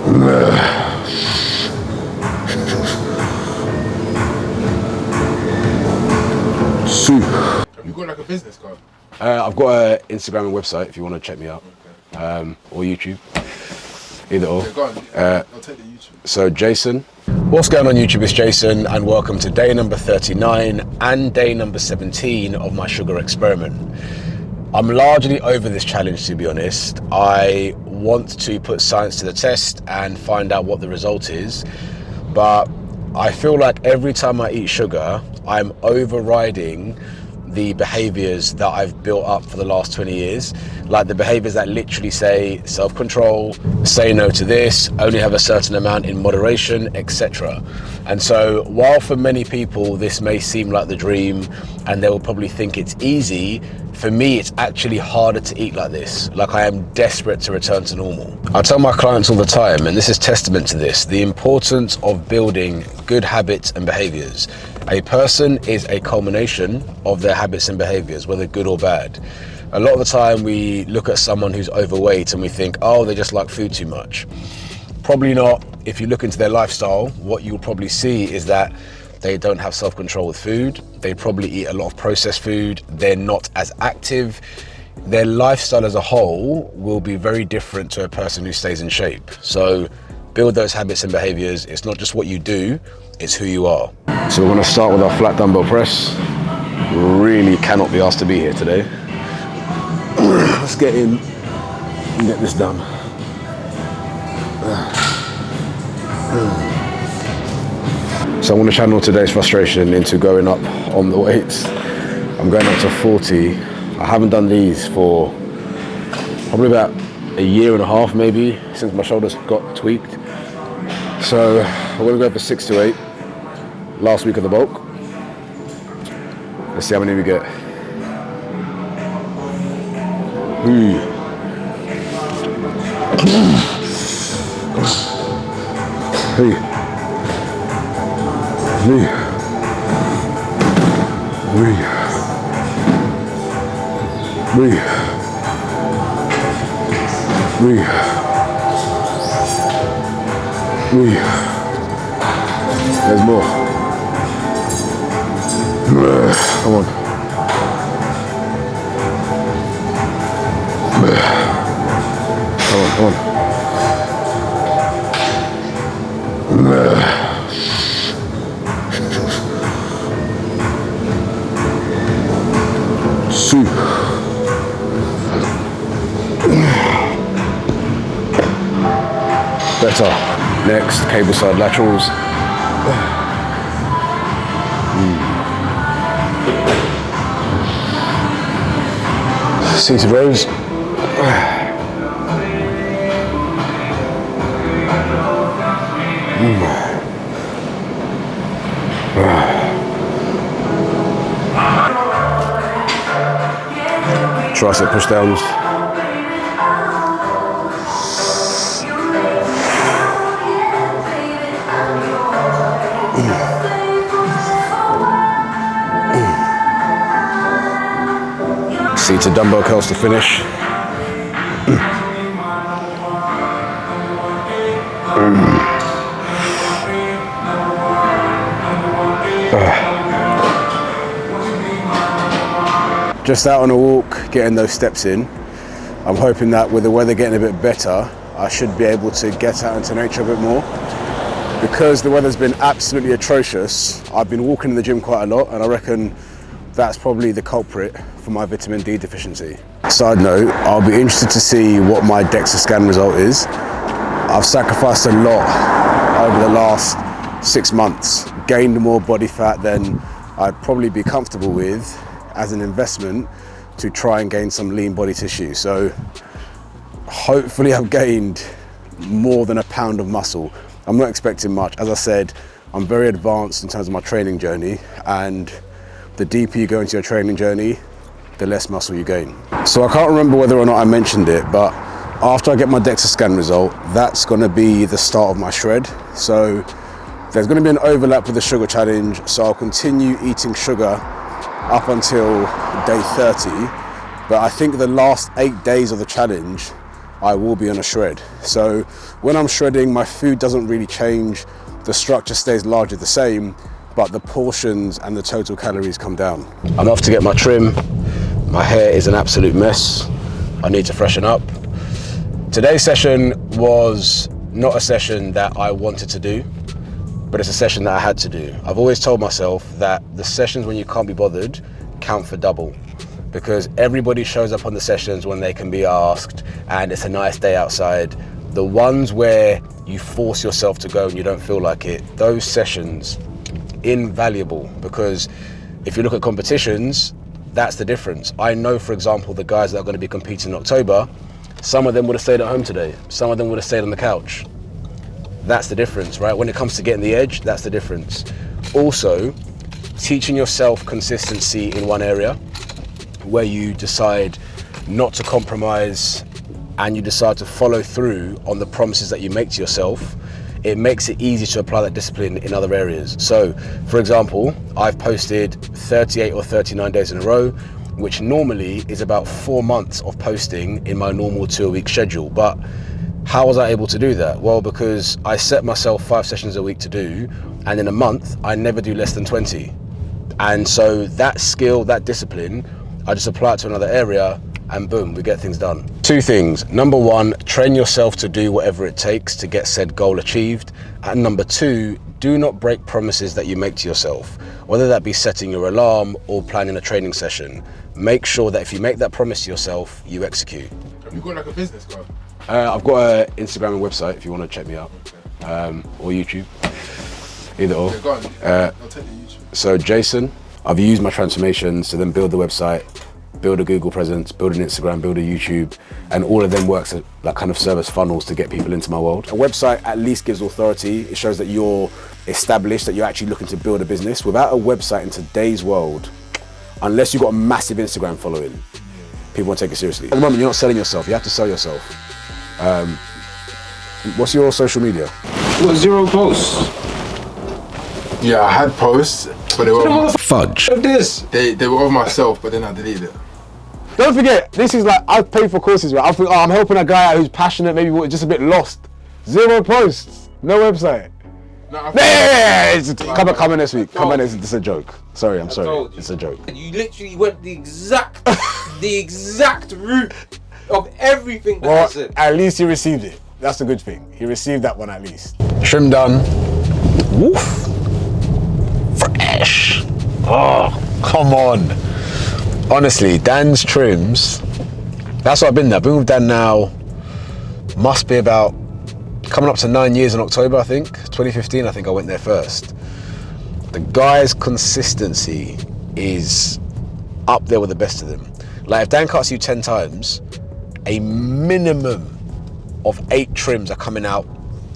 Have you got like a business card? I've got an Instagram and website if you want to check me out, or YouTube, either or. Yeah, go on. I'll take the YouTube. So Jason, what's going on YouTube? It's Jason, and welcome to day number 39 and day number 17 of my sugar experiment. I'm largely over this challenge, to be honest. I want to put science to the test and find out what the result is, but I feel like every time I eat sugar, I'm overriding the behaviors that I've built up for the last 20 years, like the behaviors that literally say self-control, say no to this, only have a certain amount in moderation, etc. And so while for many people this may seem like the dream and they will probably think it's easy, for me it's actually harder to eat like this. Like, I am desperate to return to normal. I tell my clients all the time, and this is testament to this, the importance of building good habits and behaviors. A person is a culmination of their habits and behaviors, whether good or bad. A lot of the time we look at someone who's overweight and we think, oh, they just like food too much. Probably not. If you look into their lifestyle, what you'll probably see is that they don't have self-control with food. They probably eat a lot of processed food. They're not as active. Their lifestyle as a whole will be very different to a person who stays in shape. So build those habits and behaviors. It's not just what you do, it's who you are. So we're gonna start with our flat dumbbell press. Really cannot be asked to be here today. Let's get in and get this done. So I'm going to channel today's frustration into going up on the weights. I'm going up to 40. I haven't done these for probably about a year and a half maybe, since my shoulders got tweaked. So I'm going to go for 6 to 8, last week of the bulk. Let's see how many we get. Hey. Three. There's more. Come on. Come on. Better. Next, cable side laterals. Seated rows. Tricep push downs. Seated dumbbell curls to finish. Just out on a walk, getting those steps in. I'm hoping that with the weather getting a bit better, I should be able to get out into nature a bit more. Because the weather's been absolutely atrocious, I've been walking in the gym quite a lot, and I reckon that's probably the culprit for my vitamin D deficiency. Side note, I'll be interested to see what my DEXA scan result is. I've sacrificed a lot over the last 6 months, gained more body fat than I'd probably be comfortable with as an investment to try and gain some lean body tissue. So hopefully I've gained more than a pound of muscle. I'm not expecting much. As I said, I'm very advanced in terms of my training journey, and the deeper you go into your training journey, the less muscle you gain. So I can't remember whether or not I mentioned it, but after I get my DEXA scan result, that's gonna be the start of my shred. So there's gonna be an overlap with the sugar challenge, so I'll continue eating sugar up until day 30, but I think the last 8 days of the challenge, I will be on a shred. So when I'm shredding, my food doesn't really change. The structure stays largely the same, but the portions and the total calories come down. I'm off to get my trim. My hair is an absolute mess. I need to freshen up. Today's session was not a session that I wanted to do, but it's a session that I had to do. I've always told myself that the sessions when you can't be bothered count for double, because everybody shows up on the sessions when they can be asked and it's a nice day outside. The ones where you force yourself to go and you don't feel like it, those sessions, invaluable, because if you look at competitions, that's the difference. I know, for example, the guys that are going to be competing in October, some of them would have stayed at home today. Some of them would have stayed on the couch. That's the difference, right? When it comes to getting the edge, that's the difference. Also, teaching yourself consistency in one area where you decide not to compromise and you decide to follow through on the promises that you make to yourself, it makes it easy to apply that discipline in other areas. So, for example, I've posted 38 or 39 days in a row, which normally is about 4 months of posting in my normal 2-a-week schedule. But how was I able to do that? Well, because I set myself 5 sessions a week to do, and in a month, I never do less than 20. And so that skill, that discipline, I just apply it to another area and boom, we get things done. 2 things. Number 1, train yourself to do whatever it takes to get said goal achieved. And number 2, do not break promises that you make to yourself, whether that be setting your alarm or planning a training session. Make sure that if you make that promise to yourself, you execute. Have you got like a business card? I've got an Instagram and website if you want to check me out, or YouTube, either or. Yeah, go on. I'll take the YouTube. So Jason, I've used my transformations to then build the website, build a Google presence, build an Instagram, build a YouTube, and all of them works as like kind of service funnels to get people into my world. A website at least gives authority. It shows that you're established, that you're actually looking to build a business. Without a website in today's world, unless you've got a massive Instagram following, people won't take it seriously. At the moment, you're not selling yourself, you have to sell yourself. What's your social media? What, 0 posts? Yeah, I had posts, but they were Fudge. Of this. they were of myself, but then I deleted it. Don't forget, this is like, I've paid for courses, right? I think, oh, I'm helping a guy out who's passionate, maybe just a bit lost. 0 posts, no website. No, Come on next week. Come on next week. It's a joke. Sorry, I'm sorry. told you. It's a joke. You literally went the exact route of everything that I Well, said. at least he received it. That's a good thing. He received that one at least. Trim done. Woof. Fresh. Oh, come on. Honestly, Dan's trims, that's what I've been there. I've been with Dan now, must be about coming up to 9 years in October, I think. 2015, I think I went there first. The guy's consistency is up there with the best of them. Like if Dan cuts you 10 times, a minimum of 8 trims are coming out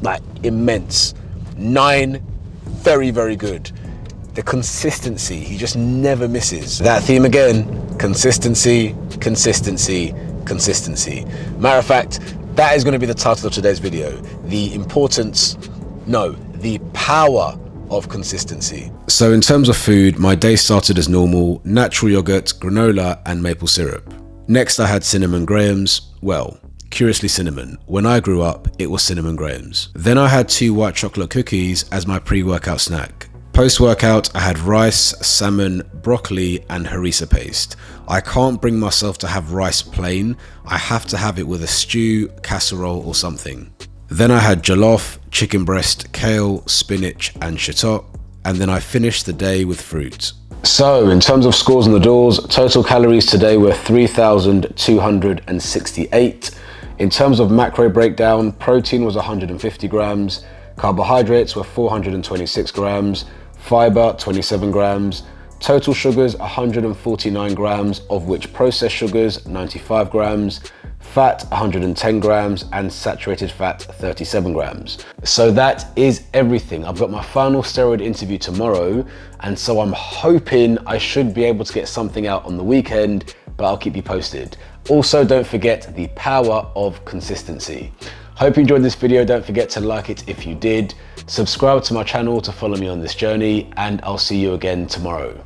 like immense. 9, very, very good. The consistency, he just never misses. That theme again, consistency, consistency, consistency. Matter of fact, that is going to be the title of today's video. The power of consistency. So in terms of food, my day started as normal, natural yogurt, granola and maple syrup. Next I had cinnamon grahams, well, curiously cinnamon. When I grew up, it was cinnamon grahams. Then I had 2 white chocolate cookies as my pre-workout snack. Post-workout, I had rice, salmon, broccoli and harissa paste. I can't bring myself to have rice plain. I have to have it with a stew, casserole or something. Then I had jollof, chicken breast, kale, spinach and shiitake. And then I finished the day with fruit. So in terms of scores on the doors, total calories today were 3,268. In terms of macro breakdown, protein was 150 grams, carbohydrates were 426 grams, fiber 27 grams, total sugars 149 grams, of which processed sugars 95 grams, fat 110 grams, and saturated fat 37 grams. So that is everything. I've got my final steroid interview tomorrow, and so I'm hoping I should be able to get something out on the weekend, but I'll keep you posted. Also, don't forget the power of consistency. Hope you enjoyed this video. Don't forget to like it if you did. Subscribe to my channel to follow me on this journey, and I'll see you again tomorrow.